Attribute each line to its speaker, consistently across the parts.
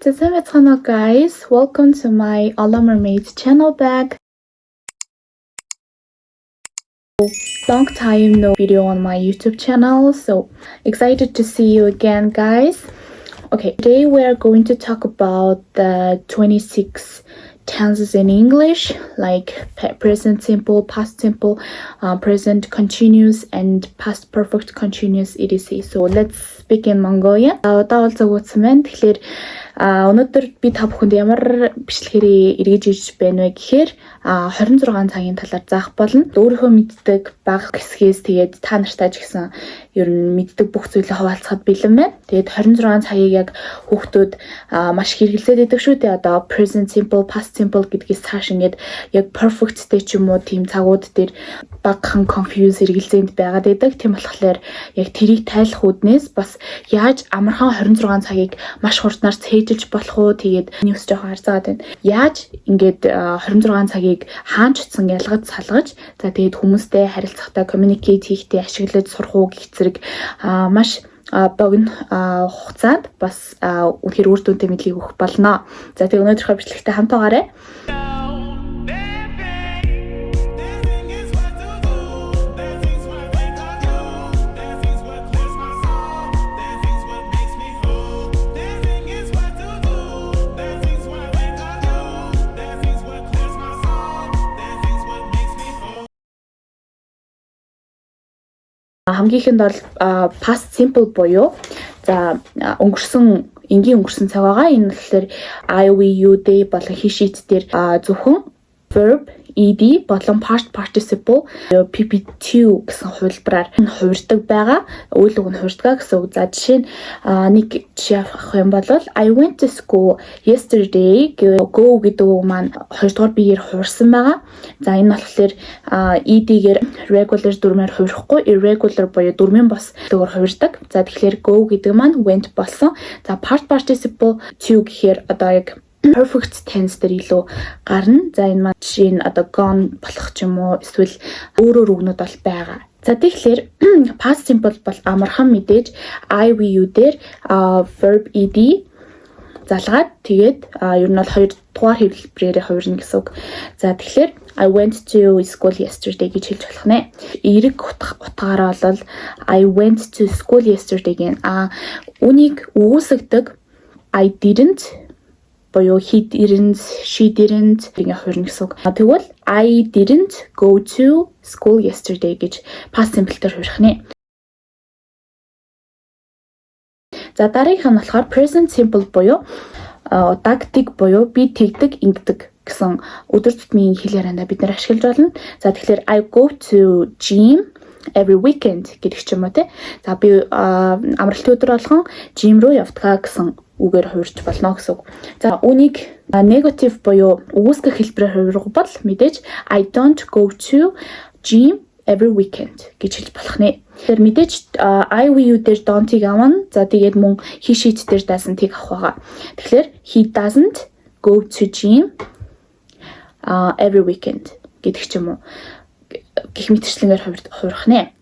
Speaker 1: Hello guys, welcome to my Alla Mermaid channel back. Long time no video on my YouTube channel, so excited to see you again guys. Okay, today we are going to talk about the 26 tenses in English, like present simple, past simple, present continuous, and past perfect continuous etc. So let's speak in Mongolian. Одоо бол зөвхөн мэн тэгэхээр өнөөдөр би та бүхэнд ямар бичлэгээр эргэж ирж байна вэ гэхээр 26 цагийн талаар заах болно. Өөрийнхөө мэддэг бага хэсгээс тэгээд та нартай ч гэсэн ер нь мэддэг бүх зүйлээ хуваалцахад бэлэн байна. Тэгээд 26 цагийг яг хүүхдүүд маш хэрэгэлцээд байдаг шүү дээ. Одоо present simple, past simple гэдгээс цааш ингээд яг perfect стэй ч юм уу тийм цагууд дээр багахан confuse хэрэгэлцээнд байгаад байдаг. Тийм болохоор яг тэрийг тайлах үүднээс бас яаж амархан 26 цагийг маш хурднаар цээжилж болох уу, тэгээд ньюс жоохон харцаагаад байна. Яаж ингээд 26 цагийг хаан ч утсан ялгаж салгаж за тэгээд хүмүүстэй харилцахтаа communicate хийхдээ ашиглаж сурах уу гэх зэрэг маш богино хугацаанд бас үнэхээр үр дүнтэй мэдлийг өгөх болно. За тэгээд өнөөдрийнхөө бичлэгтээ хамтаагаарай. Хамгийн ихэнд бол past simple буюу за энгийн өнгөрсөн цаг байгаа. Энэ болохоор I, we, you, they болон he, she дээр зөвхөн verb, ed болон past participle pp2 гэсэн хувилбараар хувирдаг байгаа. Үйл үг нь хувирдаг гэсэн үг. За жишээ нь нэг жишээ авах юм бол I went to school yesterday go гэдэг үг маань хоёрдугаар биеэр хувирсан байгаа. За энэ болохоор ed-гээр regular дүрмээр хувирахгүй, irregular буюу дүрмийн бос дүгээр хувирдаг. За тэгэхээр go гэдэг маань went болсон. За past participle to гэхээр одоо яг perfect tense дээр илүү гарна. За энэ маань жишээ нь одоо gone болох ч юм уу эсвэл өөрөөр үгнүүд бол байгаа. За тэгэхээр past simple бол амархан мэдээж I, we, you дээр verb ed залгаад тэгээд ер нь бол 2 дугаар хэвлэлээр хувирна гэсэн үг. За тэгэхээр I went to school yesterday гэж хэлж болох нэ. Эрэг утгаараа бол I went to school yesterday гэн үнийг үүсгдэг I didn't буюу he didn't, she didn't ингээ хувирна гэсэн үг. Тэгвэл I didn't go to school yesterday гэж past simple дээр хувирах нэ. За дараагийнх нь болохоор present simple буюу дагдаг буюу би тэгдэг, ингэдэг гэсэн өдөр тутмын хэл ярианда бид нэр ашиглаж болно. За тэгэхээр I go to gym every weekend гэдэг ч юм уу те. За би амралтын өдөр болгон gym руу явдгаа гэсэн үгээр хувирч болно гэсэн үг. За үнийг negative буюу үүсгэх хэлбэрээр хувирах бол мэдээж I don't go to gym every weekend гэж хэлж болох нэ. Тэгэхээр мэдээж I, we, you дээр don't-ийг авна. За тэгээд мөн he, she дээр doesn't-ийг авах байгаа. Тэгэхээр he doesn't go to gym every weekend гэдэг ч юм уу гэх мэтчлэнгээр хувирах нэ.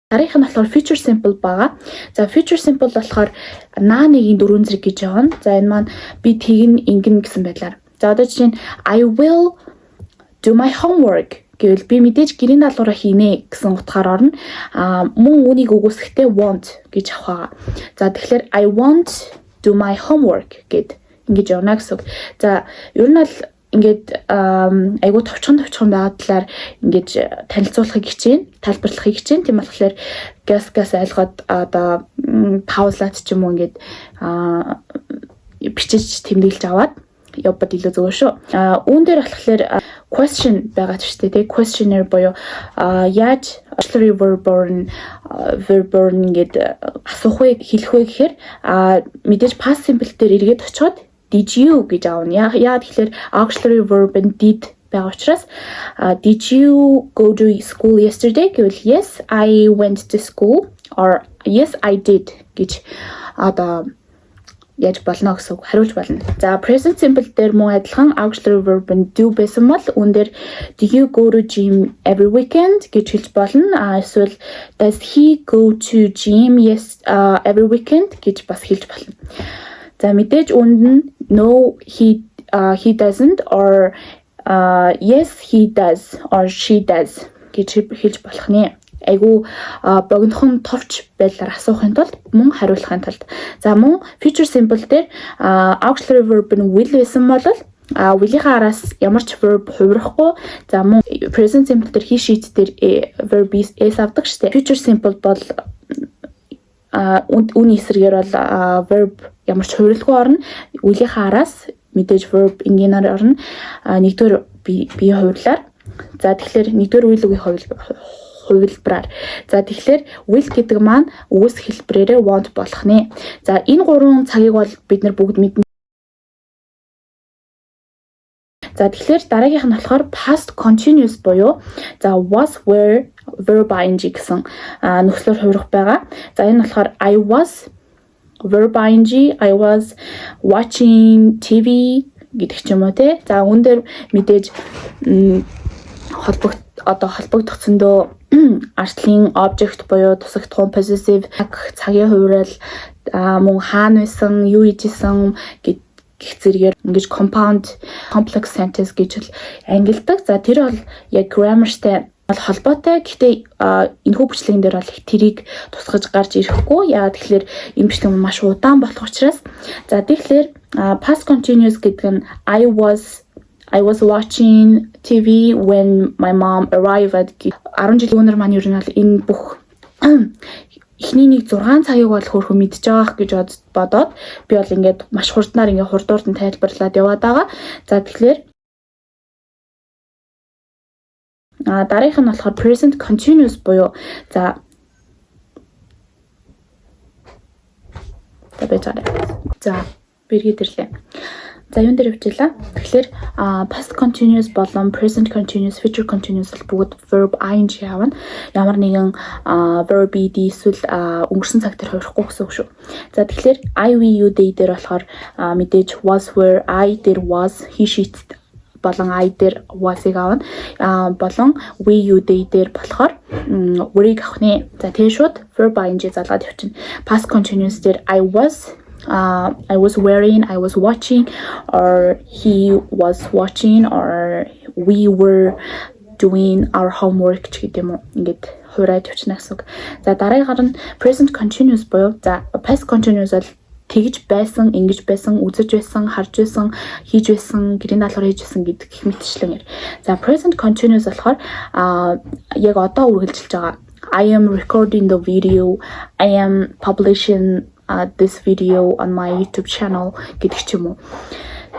Speaker 1: Дараагийнх нь болохоор future simple байгаа. За future simple болохоор нааныгийн дөрвөн зэрэг гэж явна. За энэ маань би тэгнэ, ингэнэ гэсэн байдлаар. За одоо жишээ нь I will do my homework гэвэл би мэдээж гэрийн даалгавраа хийнэ гэсэн утгаар орно. Мөн үнийг үгүйсэхдээ want гэж авах байгаа. За тэгэхээр I want do my homework гэд ингэж явна гэсэн үг. За ер нь бол ингээд айгуу товчхон байгаа талаар ингэж танилцуулахыг хичээн, тайлбарлахыг хичээн. Тийм болохоор газ ойлгоод одоо паузлаад ч юм уу ингээд бичиж тэмдэглэж аваад явбад илүү зөв шүү. Үүн дээр болохоор question байгаа ч тийм questioner буюу яаж auxiliary verb ингээд асуух вэ, хэлэх вэ гэхээр мэдээж past simple дээр эргээд очиод did you гэж аавна. Яа тэгэхээр auxiliary verb and did байгаа учраас did you go to school yesterday гэвэл yes I went to school or yes I did гэж одоо яаж болно гэсэн үг хариулж болно. За present simple дээр мөн адилхан auxiliary verb нь do байсан бол үүн дээр do you go to gym every weekend гэж хэлж болно. Эсвэл does he go to gym every weekend гэж бас хэлж болно. За мэдээж үүнд нь no he doesn't or yes he does or she does гэж хэлж болох нэ. Айгу богинохон товч байдлаар асуухын тулд мөн хариулахын тулд. За мөн future simple дээр auxiliary verb нь will байсан бол will-ийнхаа араас ямар ч verb хувирахгүй. За мөн present simple дээр he she дээр verb is авдаг штэ. Future simple бол үүний эсрэгээр бол verb ямар ч хувирлахгүй орно. Will-ийнхаа араас мэдээж verb энгийнээр орно. Нэгдүгээр бие хувирлаар. За тэгэхээр нэгдүгээр will-ийн хувилбараар. За тэгэхээр will гэдэг маань үгс хэлбэрээрээ want болох нэ. За энэ гурван цагийг бол бид нар бүгд мэднэ. За тэгэхээр дараагийнх нь болохоор past continuous буюу за was were verb ing гэсэн нөхцлөөр хувирах байгаа. За энэ болохоор I was verb ing, I was watching TV гэдэг ч юм уу те. За үүн дээр мэдээж холбогдохсондоо артлын object буюу тусагдсан possessive цагийн хувирал мөн хаана байсан, юу хийжсэн гэх зэргээр ингэж compound complex sentence гэж ангилдаг. За тэр бол яг grammarтай бол холбоотой. Гэхдээ энэхүү бичлэгэн дээр бол тэрийг тусгаж гарч ирэхгүй. Яагаад тэгэхээр энэ бичлэг маш удаан болох учраас. За тэгэхээр past continuous гэдэг нь I was watching TV when my mom arrived. 10 жилийн өмнөр маань ер нь бол энэ бүх эхний нэг 6 цагийг бол хөөрхөн мэдж байгаах гэж бодоод би бол ингээд маш хурднаар ингээд хурдуурд нь тайлбарлаад яваад байгаа. За тэгэхээр дараагийнх нь болохоор present continuous буюу за бэргээд ирлээ. За юун дээр хөвчлээ. Тэгэхээр past continuous болон present continuous, future continuous бүгд verb ing явна. Ямар нэгэн verb ed эсвэл өнгөрсөн цаг дээр хувирахгүй гэсэн үг шүү. За тэгэхээр I, we, you, they дээр болохоор мэдээж was, were, I дээр was, he, she болон I дээр was-ыг авна. Болон we, you, they дээр болохоор were-ыг авах нэ. За тэгээ шууд verb ing залгаад явчихна. Past continuous дээр I was wearing, I was watching, or he was watching, or we were doing our homework гэдэг юм уу. Ингээд хуурайд явчихна гэсэн үг. За дараагийнх нь present continuous буюу за past continuous бол тэгж байсан, ингэж байсан, үзэж байсан, харж байсан, хийж байсан, гэрийн даалгавар хийж байсан гэдэг их мэтчлэн. За present continuous болохоор яг одоо үргэлжилж байгаа. I am recording the video, I am publishing this video on my YouTube channel гэдэг ч юм уу.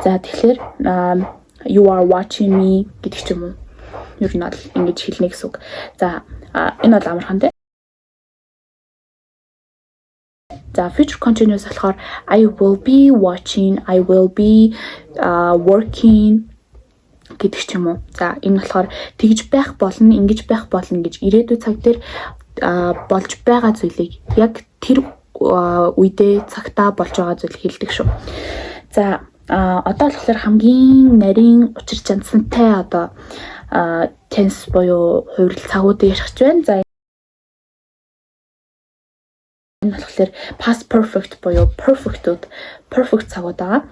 Speaker 1: За тэгэхээр you are watching me гэдэг ч юм уу. Ер нь бол ингэж хэлнэ гэсэн үг. За энэ бол амархан дээ. За future continuous болохоор I will be watching, I will be working гэдэг ч юм уу. За энэ болохоор тэгж байх болно, ингэж байх болно гэж ирээдүйн цаг дээр болж байгаа зүйлийг яг тэр үедээ цагтаа болж байгаа зүйл хэлдэг шүү. За одоо болохоор хамгийн нарийн учир чанцантай одоо tense буюу хувирал цагуудыг ярих гэж байна. За энэ болохоор past perfect буюу perfect цагууд байгаа.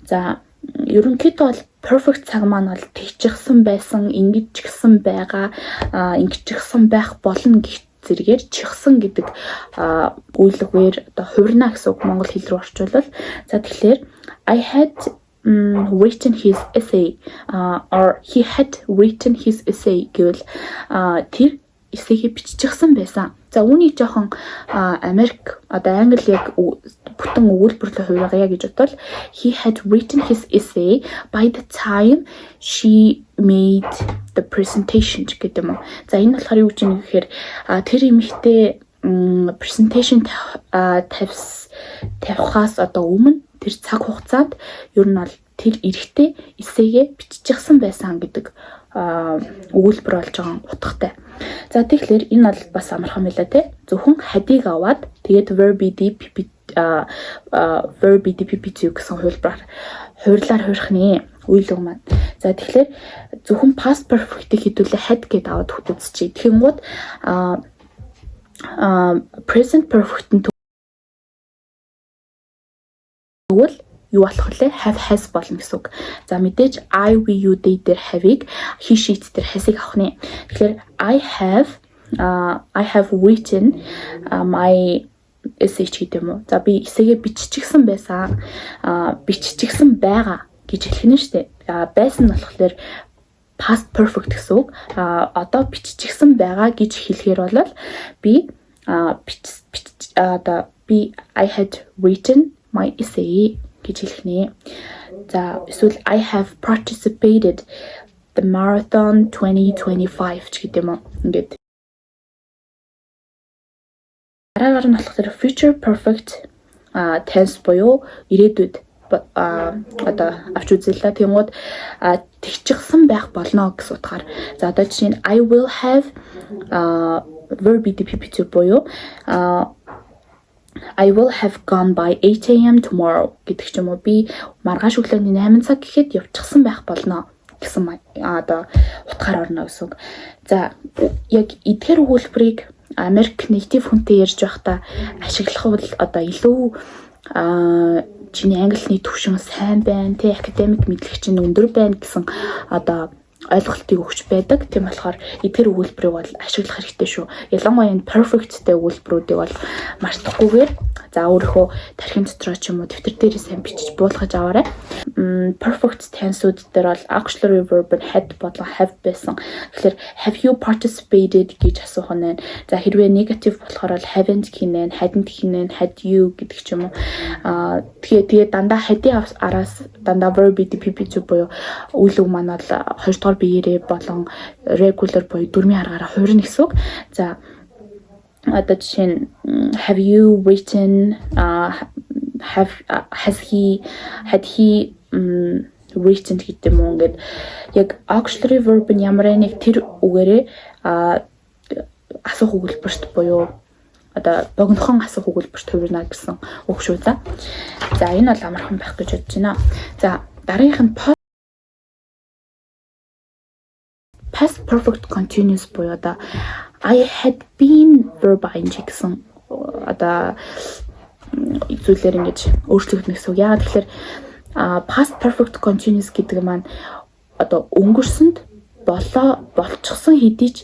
Speaker 1: За ерөнхийдөө бол perfect цаг маань бол тэгчихсэн байсан, ингэжчихсэн байгаа, ингэжчихсэн байх болно гэх зэрэгээр чихсэн гэдэг үйлдвэр одоо хувирна гэсэн үг монгол хэл рүү орчуулбал за тэгэхээр I had written his essay or he had written his essay гэвэл тэр эсэхийг биччихсэн байсан. За үүнийг жоохон Америк одоо англи яг бүтэн өгүүлбэрлээ хувиргая гэж бодвол he had written his essay by the time she made the presentation гэдэг юм. За энэ болохоор юу гэж юм гэхээр тэр эмэгтэй presentation тавихаас одоо өмнө тэр цаг хугацаанд ер нь бол тэр эрэгтэй эсээгээ биччихсэн байсан гэдэг өгүүлбэр болж байгаа утгатай. За тэгэхээр энэ бол бас амархан байлаа те. Зөвхөн хадийг аваад тэгээд verb DPP2 гэсэн хувирлаар хуурхны үйлэг маань. За тэгэхээр зөвхөн past perfect-ийг хэдүүлээ had гэдээ аваад үзчихье. Тэгэнгүүт present perfect-ийн тэгвэл юу болох вэ? Have has болно гэсэн үг. За мэдээж I, we, you, they дээр have-ийг he, she дээр has-ийг авах нэ. Тэгэхээр I have written my essay гэдэг юм уу. За би эсээгээ биччихсэн байсан. Биччихсэн байгаа гэж хэлэх нь шүү дээ. Байсан нь болохоор past perfect гэсэн үг. Одоо биччихсэн байгаа гэж хэлэхээр бол би I had written my essay гэж хэлэх нэ. За эсвэл I have participated the marathon 2025 ч гэдэг юм уу. Ингээд дараагаар нь болохоор future perfect tense буюу ирээдүйд одоо авч үзэлээ. Тэнгууд тэгчихсэн байх болно гэсэн утгаар. За одоо жишээ нь I will have verb DPP2 буюу I will have gone by 8 AM tomorrow гэдэг ч юм уу. Би маргааш өглөөний 8 цаг гэхэд явчихсан байх болно гэсэн одоо утгаар орно гэсэн үг. За яг эдгээр өгүүлбэрийг Америк native хүнтэй ярьж байхдаа ашиглах бол одоо илүү чиний англиний төвшин сайн байна, тэ академик мэдлэг чинь өндөр байна гэсэн одоо ойлголтыг өгч байдаг. Тийм болохоор эдгээр өгүүлбэрийг бол ашиглах хэрэгтэй шүү. Ялангуяа энэ perfect-тэй өгүүлбэрүүдийг бол мартахгүйгээр за өөрийнхөө тархин дотроо ч юм уу дэвтэр дээр сайн бичиж буулгаж аваарай. Perfect tense-үүд дээр бол auxiliary verb нь had болон have байсан. Тэгэхээр have you participated гэж асуух нь. За хэрвээ negative болохоор бол haven't хийнэ, hadn't хийнэ, had you гэдэг ч юм уу. Тэгээ дандаа had-ийн араас дандаа verb DPP2 буюу үйл үг маань бол 2 дугаар биеэрээ болон regular буюу дөрмийн аргаараа хуурна гэсэн үг. За одоо жишээ нь have you written had he written гэдэг юм уу. Ингээд яг auxiliary verb нь ямар нэг тэр үгээрээ асуух өгүүлбэрт буюу одоо богинохон асуух өгүүлбэрт хувирна гэсэн үг шүү. За энэ бол амархан байх гэж бодож байна. За дараагийнх нь past perfect continuous буюу одоо I had been verb ing гэсэн одоо зүйлээр ингэж өөрчлөгдөх гэсэн үг. Яагаад тэгэхээр past perfect continuous гэдэг маань одоо өнгөрсөнд болчихсон хэдий ч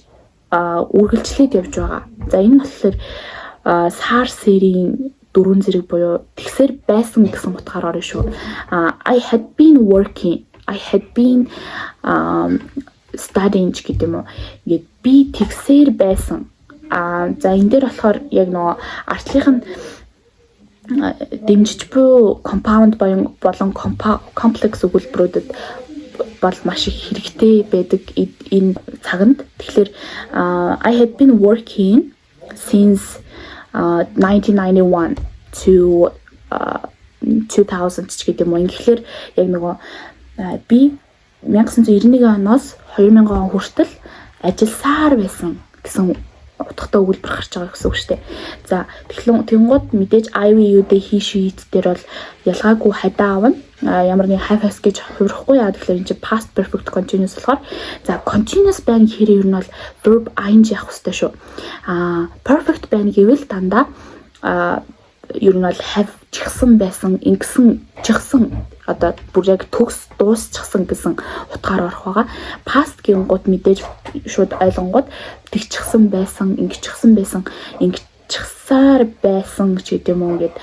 Speaker 1: үргэлжлээд явж байгаа. За энэ нь болохоор сар сэрийн дөрвөн зэрэг буюу тэгсээр байсан гэсэн утгаар орно шүү. I had been working, I had been studying гэдэг юм уу. Ингээд би тэгсээр байсан. За энэ дээр болохоор яг нөгөө артлынх нь дэмжиж буй compound болон complex өгүүлбэрүүдэд бол маш их хэрэгтэй байдаг энэ цагт. Тэгэхээр I had been working since 1991 to 2000 ч гэдэг юм уу. Тэгэхээр яг нөгөө би 1991 оноос 2000 он хүртэл ажилласаар байсан гэсэн утгатай өгүүлбэр гарч байгаа гэсэн үг шүү дээ. За тэгэнгүүт мэдээж I, we, you, they, he, she, it дээр бол ялгаагүй хадаа авна. Ямар нэг have has гэж хувирахгүй яа тэгэхээр энэ чинь past perfect continuous болохоор за continuous байна гэхээр ер нь бол verb ing явах хэрэгтэй шүү. Perfect байна гэвэл дандаа ер нь бол have чихсэн байсан, ингэсэн чихсэн одоо бүр яг төгс дуусчихсан гэсэн утгаар орох байгаа. Past гэнгүүт мэдээж шууд ойлгонгууд тэгчихсэн байсан, ингэчихсэн байсан, ингэчихсаар байсан ч гэдэг юм уу. Ингээд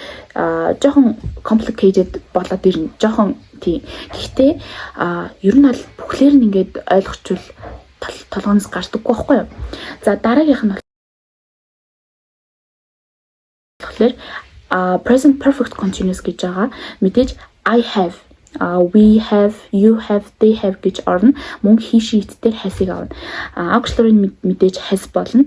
Speaker 1: жоохон complicated болоод ирнэ. Жоохон тийм. Гэхдээ ер нь бол бүхлээр нь ингээд ойлгочвол толгоноос гардаггүй байхгүй юу? За дараагийнх нь болохоор present perfect continuous гэж байгаа. Мэдээж I have, we have, you have, they have гэж орно. Мөн he, she, it дээр has-ыг авна. Auxiliary мэдээж has болно.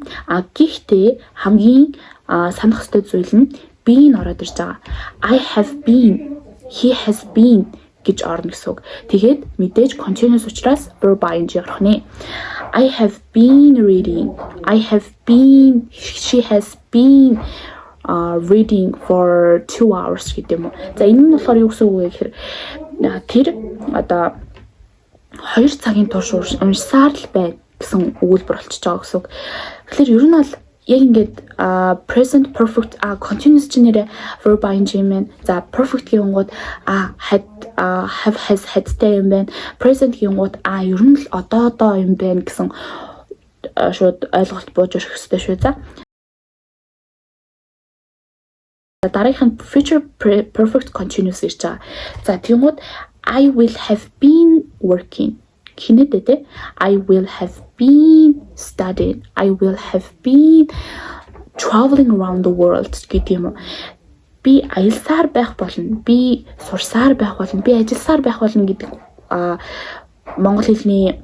Speaker 1: Гэхдээ хамгийн санах ёстой зүйл нь being ороод ирж байгаа. I have been, he has been гэж орно гэсэн үг. Тэгээд мэдээж continuous учраас verb ing орох нэ. I have been reading. She has been reading for 2 hours гэдэг юм уу. За энэ нь болохоор юу гэсэн үг вэ гэхээр тэр одоо 2 цагийн турш уншсаар л байна гэсэн өгүүлбэр болчихж байгаа гэсэн үг. Тэгэхээр ер нь бол яг ингээд present perfect continuous чинь нэрэ verb ing юм байна. За perfect гингууд had have has hadтэй юм байна. Present гингууд ер нь л одоо юм байна гэсэн шууд ойлголт бууж өрөх хэрэгтэй шүү. За дараагийнх нь future perfect continuous гэж байгаа. За тэгвэл I will have been working. Хинэдэ те I will have been studying. I will have been traveling around the world гэдэг юм уу. Би аялсаар байх болно. Би сурсаар байх болно. Би ажилласаар байх болно гэдэг монгол хэлний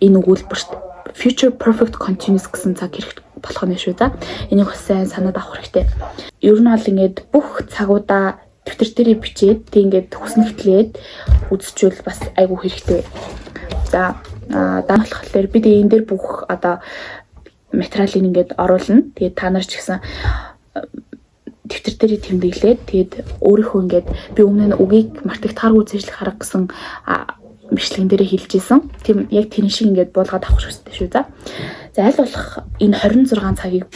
Speaker 1: энэ өгүүлбэрт future perfect continuous гэсэн цаг хэрэгтэй болох нь шүү. За энийг бас сайн санаад авах хэрэгтэй. Ер нь бол ингээд бүх цагуудаа Twitter дээр бичээд тэг ингээд хүснэгтлээд үзчихвэл бас айгүй хэрэгтэй. За дараа болохоор бид энэ дээр бүх одоо материалыг ингээд оруулна. Тэгээд та нар ч гэсэн Twitter дээр тэмдэглээд тэгээд өөрийнхөө ингээд би өмнө нь үгийг мартагдахааргүй зэжлэх харга гэсэн бичлэгэн дээр хэлжсэн. Тийм яг тэр шиг ингээд буулгаад авах хэрэгтэй шүү. За аль болох энэ 26 цагийг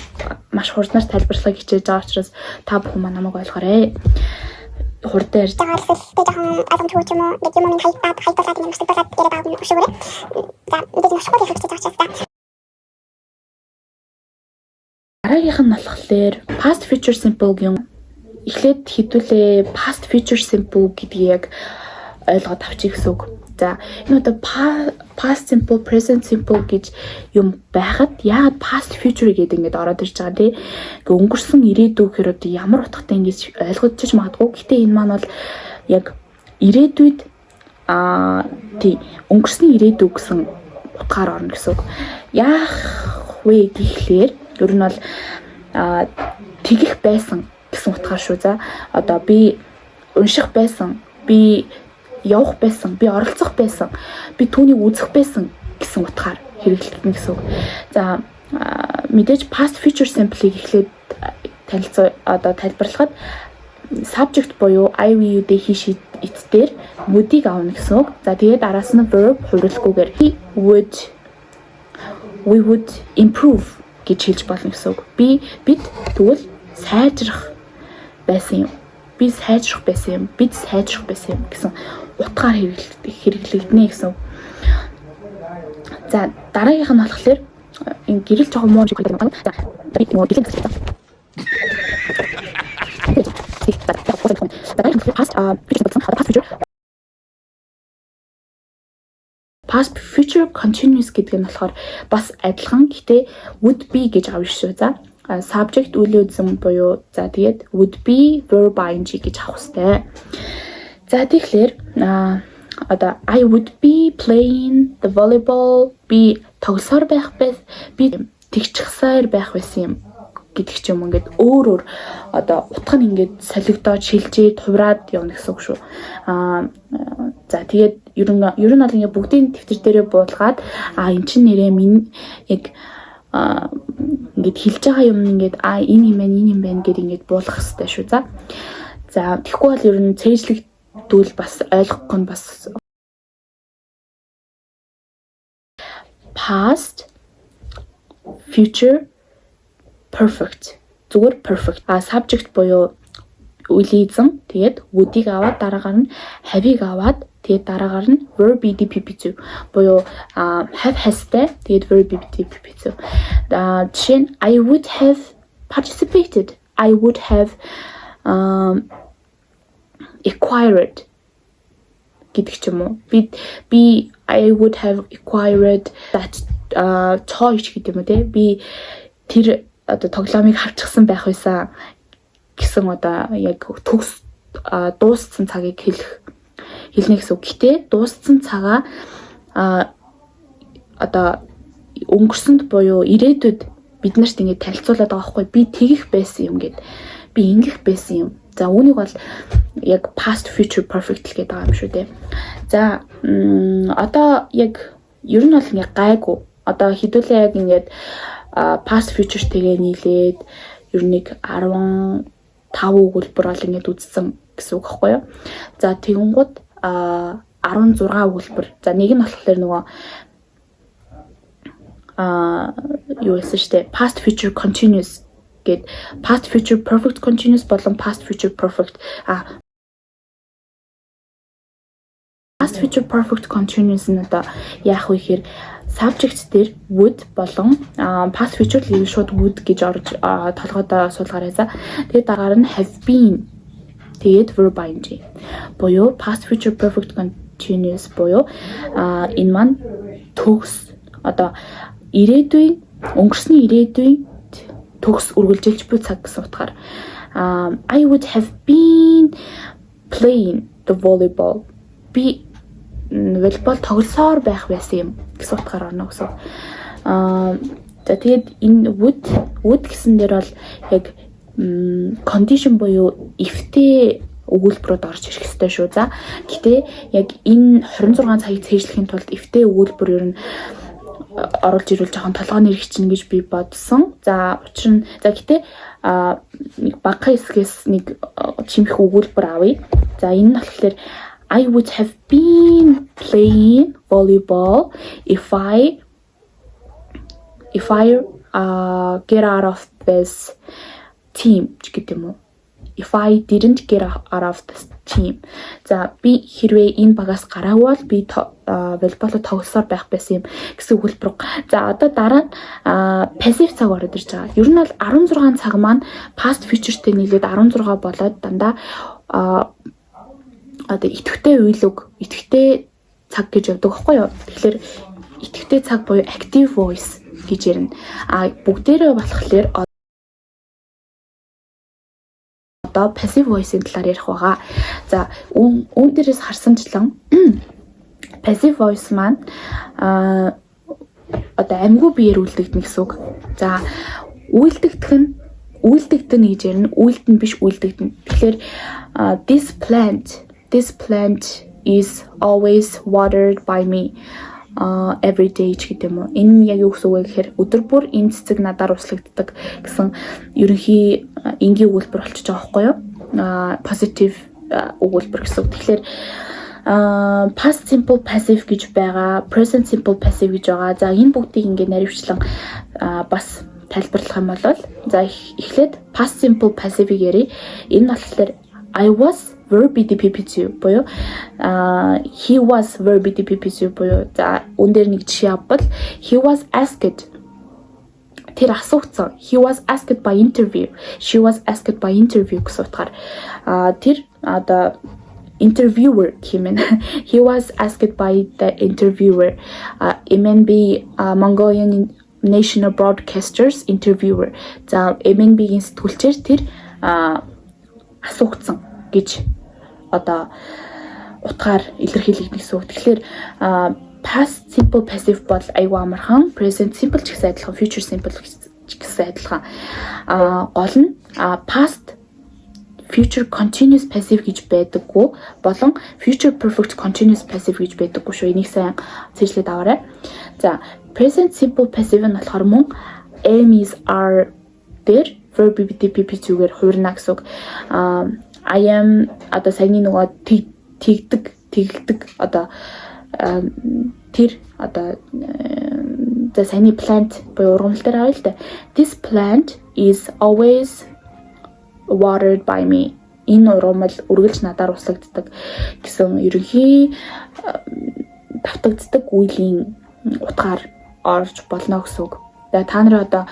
Speaker 1: маш хурднаар тайлбарлахыг хичээж байгаа учраас та бүхэн маань намайг ойлгоорой. Хурдан ярьж байгаа бол жоохон ойлгомжгүй юм уу? Бид юм хайпаад юм стопаад яриад байгаа юм шүү. За бид нөхөд их хичээж байгаа ч. Дараагийнх нь болохоор past future simple гэн эхлээд хэдүүлээ past future simple гэдгийг яг ойлгоод авчих гэсэн үг. За энэ одоо past simple, present simple гэж юм байхад яагаад past future гэдэг ингэж ороод ирж байгаа тий. Ингээ өнгөрсөн ирээдүй гэхээр одоо ямар утгатай ингэж ойлгогдчих магадгүй. Гэтэ энэ маань бол яг ирээдүйд тий өнгөрсний ирээдүй гэсэн утгаар орно гэсэн үг. Яах вэ гэхлээр ер нь бол тэгэх байсан гэсэн утгаар шүү. За одоо би унших байсан, би явах байсан, би оролцох байсан, би түүнийг үзэх байсан гэсэн утгаар хэрэглэгдэнэ гэсэн үг. За мэдээж past future simple-ийг эхлээд тайлбарлахад subject буюу I, we, you, they, he, she, it дээр would-ийг авна гэсэн үг. За тэгээд араас нь verb хувирлахгүйгээр he would, we would improve гэж хэлж болно гэсэн үг. Бид тэгвэл сайжрах байсан юм. Би сайжрах байсан юм. Бид сайжрах байсан юм гэсэн утгаар хэрэглэгдэнэ гэсэн. За дараагийнх нь болохоор энэ гэрэл жоохон муу шиг байдаг юм. За би нөгөө гэлэн гэсэн. Past future continuous гэдэг нь болохоор бас адилхан гэтээ would be гэж авна шүү. За subject үйл үзэн буюу за тэгээд would be verb ing гэж авах хэрэгтэй. За тэгэхээр одоо I would be playing the volleyball, би тоглосоор байх би тэгчихсээр байх байсан юм гэдэг ч юм ингээд өөр одоо утга нь ингээд солигдоод шилжээд хувраад явна гэсэн үг шүү. За тэгээд ер нь бол ингээд бүгдийн дэвтэр дээрээ буулгаад эн чин нэрээ минь яг ингээд хэлж байгаа юм ингээд энэ юм байна гэдээ ингээд буулгах хэрэгтэй шүү. За тэгэхгүй бол ер нь цээжлэгдүүл бас ойлгохгүй нь бас past future perfect зүгээр perfect subject буюу үйл эзэн тэгээд would-ийг аваад дараагаар нь have-ийг аваад тэгээд дараагаар нь verb BDPP буюу have has-тэй тэгээд verb BDPP. Жишээ нь I would have participated, I would have acquired гэдэг ч юм уу. Би I would have acquired that toy гэдэг юм уу те. Би тэр одоо тоглоомыг хавчихсан байх байсан гэсэн одоо яг төгс дууссан цагийг хэлнэ гэсэн үг. Гэтэ дууссан цагаа одоо өнгөрсөнд буюу ирээдүйд бид нарт ингэ танилцуулаад байгаа байхгүй. Би тэгэх байсан юм гэд. Би ингэх байсан юм. За үүнийг бол яг past future perfect л гэдэг байгаа юм шүү дээ. За одоо яг ер нь бол ингээ гайгүй. Одоо хэдүүлээ яг ингээд past future-тэйгээ нийлээд ер нь 15 өгүүлбэр бол ингээд үзсэн гэсэн үг байхгүй юу? За тэгэнгუთ 16 өгүүлбэр. За нэг нь болохоор нөгөө юу гэсэн штэ past future continuous гэд past future perfect continuous болон past future perfect past future perfect continuous нь одоо яах вэ гэхээр subject дээр would болон past future л шууд would гэж орж толгойдоо суулгаарай за. Тэгээд дараагаар нь have been тэгээд verb ing буюу past future perfect continuous буюу энэ маань төгс одоо ирээдүйн өнгөрсний ирээдүйн төгс үргэлжилж буй цаг гэсэн утгаар I would have been playing the volleyball. Би волейбол тоглосоор байх байсан юм гэсэн утгаар орно гэсэн. За тэгээд энэ would гэсэн дээр бол яг condition буюу ifтэй өгүүлбэрүүд орж ирэх ёстой шүү. За гэтээ яг энэ 26 цагийг цээжлэхийн тулд ifтэй өгүүлбэр ер нь оруулж ирүүл жоохон толгойн нэрх чинь гэж би бодсон. За учир нь за гэтээ нэг багахан хэсгээс нэг чимэх өгүүлбэр авъя. За энэ нь болохоор I would have been playing volleyball if I get out of this team гэдэг юм уу? If I didn't get out of this team. За би хэрвээ энэ багаас гараагүй бол би волейболоо тоглосоор байх байсан юм гэсэн өгүүлбэр. За одоо дараа нь passive цаг ороод ирж байгаа. Ер нь бол 16 цаг маань past future-тэй нийлээд 16 болоод дандаа одоо идэвхтэй уйлог, идэвхтэй цаг гэж явдаг байхгүй юу? Тэгэхээр идэвхтэй цаг буюу active voice гэж ярина. Бүгдээрээ болохоор одоо passive voice-ийн талаар ярих байгаа. За үүн дээрээс харсанчлан passive voice маань одоо амьгүй биеэр үлдэгдэнэ гэсэн үг. За үлдэгдэн гэж ярина. Үлдэн биш үлдэгдэн. Тэгэхээр this plant is always watered by me every day гэдэг юм уу. Энэ яг юу гэсэн үг вэ гэхээр өдөр бүр энэ цэцэг надаар услагддаг гэсэн ерөнхий энгийн өгүүлбэр болчихж байгаа байхгүй юу? Positive өгүүлбэр гэсэн үг. Тэгэхээр past simple passive гэж байгаа, present simple passive гэж байгаа. За энэ бүгдийг ингээд наривчлан бас тайлбарлах юм бол за эхлээд past simple passive-ийг ярив. Энэ болохоор I was verb DPP2 буюу he was verb DPP2 буюу за үн дээр нэг жишээ авбал he was asked тэр асуугдсан he was asked by interview she was asked by interview гэсэн утгаар тэр одоо interviewer хэмээн he was asked by the interviewer MNB Mongolian National Broadcasters interviewer за MNB-ийн сэтгүүлчээр тэр асуугдсан гэж одоо утгаар илэрхийлэгдэх гэсэн үг. Тэгэхээр past simple passive бол аюу амархан, present simple ч гэсэн адилхан, future simple ч гэсэн адилхан. Гол нь past future continuous passive гэж байдаггүй болон future perfect continuous passive гэж байдаггүй шүү. Энийг сайн цэжлээд аваарай. За present simple passive нь болохоор мөн am is are дээр verb DPP зүгээр хуурна гэсэн үг. I am одоо саяны нөгөө тэгдэг одоо тэр одоо the саяны plant буюу ургамал дээр авъя л да. This plant is always watered by me. Энэ ургамал үргэлж надаар услагддаг гэсэн ерөнхий давтагддаг үеийн утгаар орж болно гэсэн үг. Тэгээ та нар одоо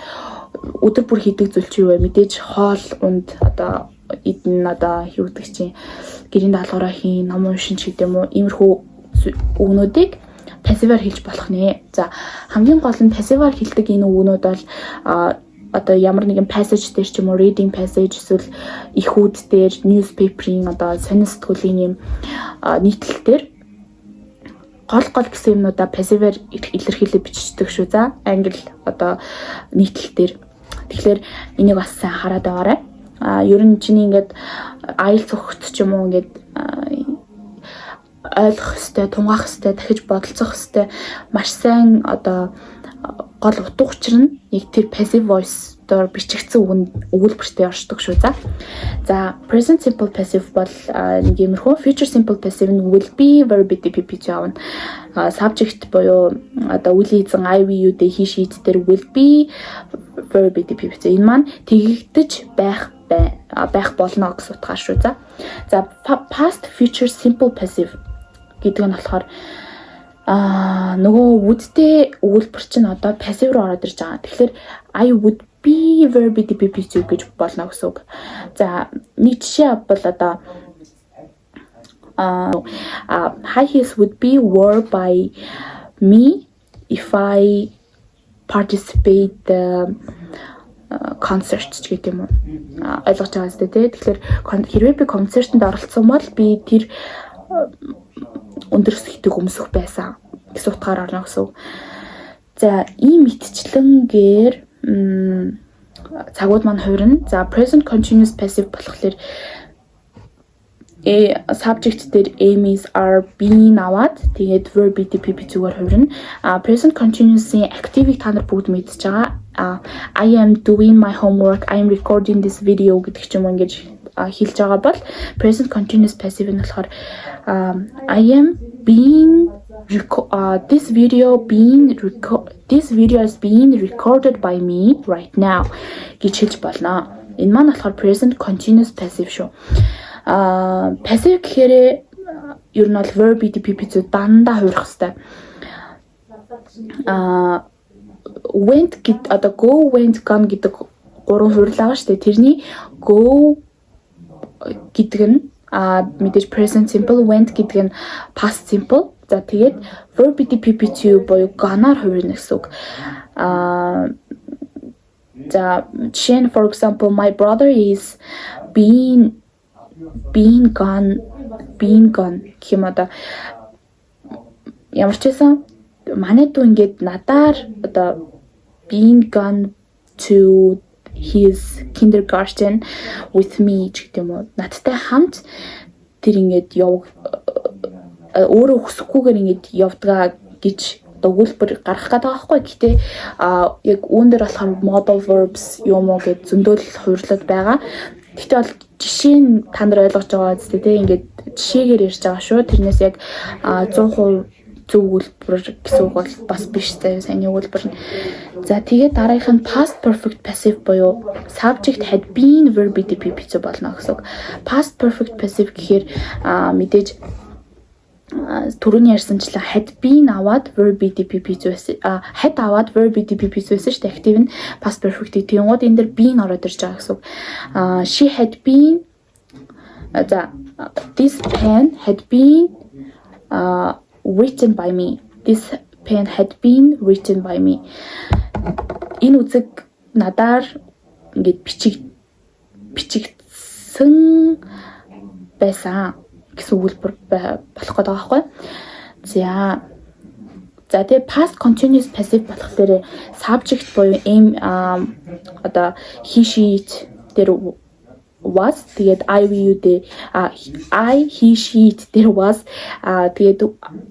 Speaker 1: өдөр бүр хийдэг зүйл чи юу вэ? Мэдээж хоол унд одоо эдэн одоо хийвдэг чинь гэрийн даалгавраа хийн, ном уншин ч гэдэг юм уу. Иймэрхүү үгнүүдийг пассиваар хэлж болох нэ. За хамгийн гол нь пассиваар хэлдэг энэ үгнүүд бол одоо ямар нэгэн passage дээр ч юм уу reading passage эсвэл ихүүд дээр newspaper-ийн одоо сонин сэтгүүлийн юм нийтлэл дээр гол гэсэн юмнуудаа пассиваар илэрхийлээ бичдэг шүү. За англи одоо нийтлэл дээр. Тэгэхээр энийг бас сайн хараад байгаарай. Ер нь чиний ингээд IELTS өгөхт ч юм уу ингээд ойлгох хэвээр, тунгаах хэвээр, дахиж бодолцох хэвээр маш сайн одоо гол утга учир нь яг тэр passive voice доор бичигдсэн өгүүлбэртэй оршдог шүү. За present simple passive бол нэг иймэрхүү, future simple passive нь will be verb DPP явна. Subject буюу одоо үйл эзэн I, we, you, they, he, she дээр will be verb DPP. Энэ маань тэгэгдэж байх болно гэсэн утгаар шүү. За past future simple passive гэдэг нь болохоор нөгөө would-тэй өгүүлбэр чинь одоо passive руу ороод ирж байгаа. Тэгэхээр I would be verb DPP гэж болно гэсэн үг. За нэг жишээ бол одоо high heels would be worn by me if I participate concert гэдэг юм уу. Ойлгож байгаа зү тэ. Тэгэхээр хэрвээ би концертанд оролцсон бол би тэр өндөр өсөлтөг өмсөх байсан гэсэн утгаар орно гэсэн үг. За ийм мэтчлэнгээр цагууд маань хувирна. За present continuous passive болохоор subject дээр aims are being аваад тэгээд verb DPP зүгээр хувирна. Present continuous-ийн active-ийг та нар бүгд мэдж байгаа. I am doing my homework, I am recording this video гэдэг ч юм уу ингэж хэлж байгаа бол present continuous passive нь болохоор I am being this video is being recorded by me right now гэж хэлж болно. Энэ маань болохоор present continuous passive шүү. Passive гэхээр ер нь бол verb DPP зүй дандаа хуурах хэрэгтэй. Went гэд одоо go, went, gone гэдэг гурван хурлаа байгаа шүү дээ. Тэрний go гэдэг нь мэдээж present simple, went гэдэг нь past simple. За тэгээд verb DPP зүй буюу gone-аар хувирна гэсэн үг. За жишээ нь for example my brother is being gone гэх юм одоо ямар ч байсан манай дүү ингээд надаар одоо being gone to his kindergarten with me гэдэг юм уу. Надтай хамт тэр ингээд өөрөө хүсэхгүйгээр ингээд явдгаа гэж өгүүлбэр гаргах гэдэг байгаа байхгүй. Гэхдээ яг үүн дээр болохоор modal verbs юм уу гэж зөндөл хувирлаад байгаа. Гэхдээ бол жишээ нь та нар ойлгож байгаа үстэй тийм ингээд жишээгээр ярьж байгаа шүү. Тэрнээс яг 100% зөв өгүүлбэр гэсэн үг бол бас биш заяа сайн өгүүлбэр нь. За тэгээд дараагийнх нь past perfect passive буюу subject had been verb DPP зүй болно гэсэн үг. Past perfect passive гэхээр мэдээж түрүүний ярьсанчлаа had been аваад verb DPP зүйс had аваад verb DPP зүйс шүү дээ. Active нь past perfect тиймүүд энэ дэр been ороод ирж байгаа гэсэн үг. She had been this pen had been written by me. This pen had been written by me. Энэ үзэг надаар ингээд бичигдсэн байсан гэсэн өгүүлбэр болох гэдэг байгаа байхгүй. За тэгээ past continuous passive болохоор subject буюу aim одоо he she it дээр was тэгээд I we you дээр I he she it дээр was тэгээд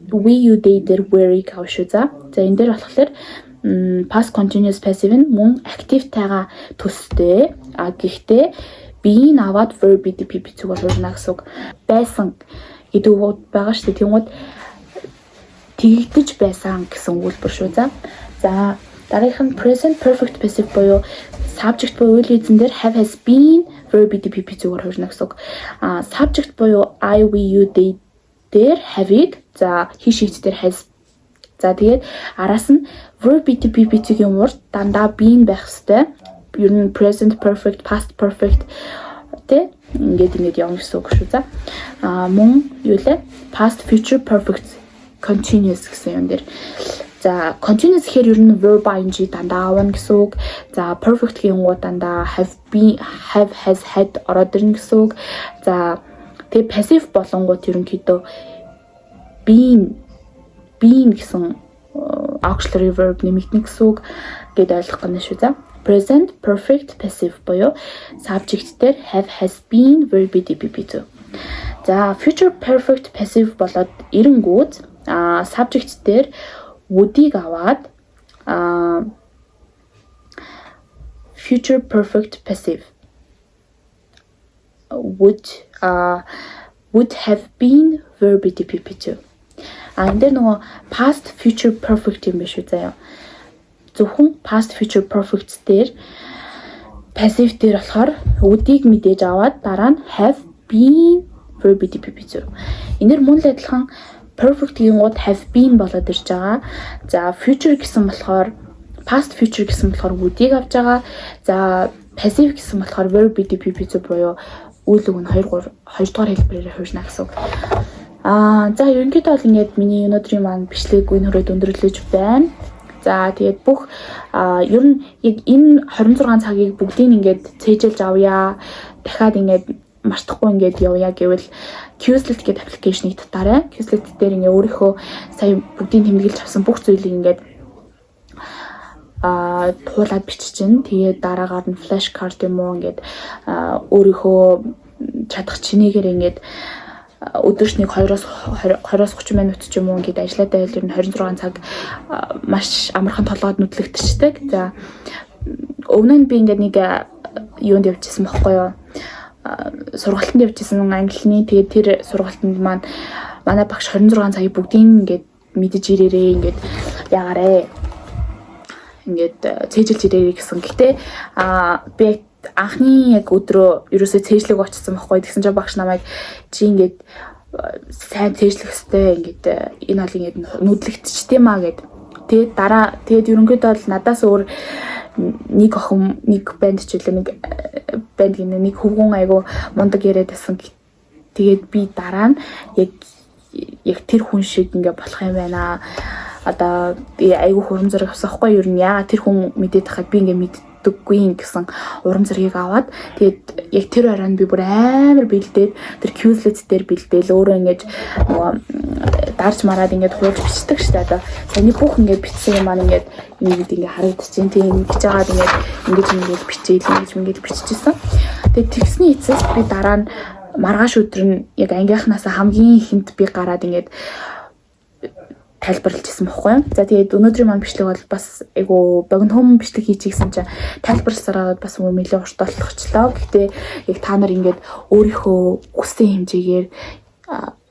Speaker 1: we you they дээр were гав шүү. За энэ дээр болохоор past continuous passive нь мөн active тайгаа төстэй гэхдээ being аваад verb DPP зүгээр хуурна гэсэн үг. Байсан гэдэг үг байгаа шүү дээ. Тэгмүүд тэгэгдэж байсан гэсэн өгүүлбэр шүү. За дараагийнх нь present perfect passive буюу subject буюу үйл эзэн дээр have has been verb DPP зүгээр хуурна гэсэн үг. Subject буюу I, we, you, they дээр have-ийг за he, she дээр has. За тэгээд араас нь verb DPP зүйн урд дандаа been байх ёстой. Ер нь present perfect, past perfect тэ ингээд явна гэсэн үг шүү. За мөн юу лээ past future perfect continuous гэсэн юм дээр. За continuous гэхээр ер нь verb ing дандаа авна гэсэн үг. За perfect гэхийн гоо дандаа have been, have, has, had ороод ирнэ гэсэн үг. За тэгээ passive болонгууд ерөнхийдөө been гэсэн auxiliary verb нэмэгдэнэ гэсэн үг гэд ойлгох гэнэ шүү. За present perfect passive буюу subject дээр have, has been, will be, did, be зүү. За future perfect passive болоод эренгүүд subject дээр would-ийг аваад future perfect passive would have been, will be, did, be зүү. Энэ дээр нөгөө past future perfect юм биш үү заяа. Зөвхөн past future perfect дээр passive дээр болохоор would-ийг мэдээж аваад дараа нь have been, will be, did, be зүү. Энээр мөн л адилхан perfect-ийн гууд have been болоод ирж байгаа. За future гэсэн болохоор past future гэсэн болохоор would-ийг авч байгаа. За passive гэсэн болохоор will be, did, be зүү буюу үйл үг нь 2 дугаар хэлбэрээр хуурна гэсэн үг. За ерөнхийдөө бол ингээд миний өнөөдрийн маань бичлэг үн хүрээд өндөрлөж байна. За тэгээд бүх ер нь яг энэ 26 цагийг бүгдийг ингээд цээжилж авъя. Дахиад ингээд мартахгүй ингээд явъя гэвэл Quizlet гэдэг аппликейшнийг татаарай. Quizlet дээр ингээд өөрийнхөө сая бүгдийг тэмдэглэж авсан бүх зүйлийг ингээд туулаад бичиж чинь. Тэгээд дараагаар нь flashcard юм уу ингээд өөрийнхөө чадах чинээгээр ингээд өдөрт нэг 20-20-30 минут ч юм уу ингээд ажиллаад байвал ер нь 26 цаг маш амархан толгойд нүдлэгдчихдэг. За өмнө нь би ингээд нэг юунд явчихсан байхгүй юу? Сургалтанд явчихсан англиний. Тэгээд тэр сургалтанд маань манай багш 26 цагийг бүгдийг ингээд мэдэж ирээрээ ингээд ягаарэ. Ингээд цээжилж ирээрээ гэсэн. Гэтэ би анхны яг өдрөө ерөөсөө цээжлэг очсон байхгүй. Тэгсэн чинь багш намайг чи ингээд сайн цээжлэх хэвээр ингээд энэ бол ингээд нүдлэгдчихтэй маа гэд. Тэгээд ерөнхийдөө бол надаас өөр нэг охин нэг банд ч үлээ нэг банд гинэ нэг хөвгүүн айгу мундаг яриад байсан. Тэгээд би дараа нь яг тэр хүн шиг ингээд болох юм байна. Одоо айгу хурам зэрэг авсахгүй юу? Ер нь яагаад тэр хүн мэдээд тахад би ингээд мэддэггүй гэсэн урам зэргийг аваад тэгээд яг тэр оройн би бүр амар бэлдээд тэр Quizlet дээр бэлдээл өөрөө ингээд нөгөө дарж мараад ингээд хууж бичдэг штэ. Одоо саяны бүх ингээд бичсэн юм маань ингээд харагдчихээн. Тийм гэж жагаад ингээд бичээл ингэж биччихсэн. Тэгээд тэгсний эцэст би дараа нь маргааш өдөр нь яг ангийнхнаасаа хамгийн ихэнд би гараад ингээд тайлбарлажсэн байхгүй юу. За тэгээд өнөөдрийн маань бичлэг бол бас айгу богино бичлэг хийж гисэн чинь тайлбарласараад бас нэлээд урт болчихлоо. Гэхдээ яг та нар ингээд өөрийнхөө хүссэн хэмжээгээр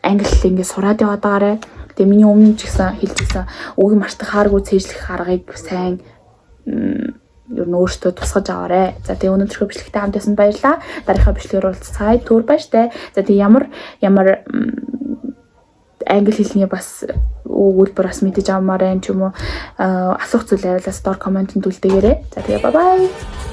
Speaker 1: англи хэл ингээд сураад яваад байгаарай. Тэгээ миний өмнө ч гэсэн хэлжсэн үг мартах хааргүй цээжлэх аргыг сайн ер нь өөртөө тусгаж аваарай. За тэгээ өнөөдрийнхөө бичлэгтээ хамт байсан баярлалаа. Дараагийн бичлэгээр уулзцай. Түр баяртай. За тэгээ ямар англи хэлний бас өгүүлбэр бас мэдэж авмаар байх ч юм уу асуух зүйл байвал доор комментод үлдээгээрэй. За тэгээ бай бай.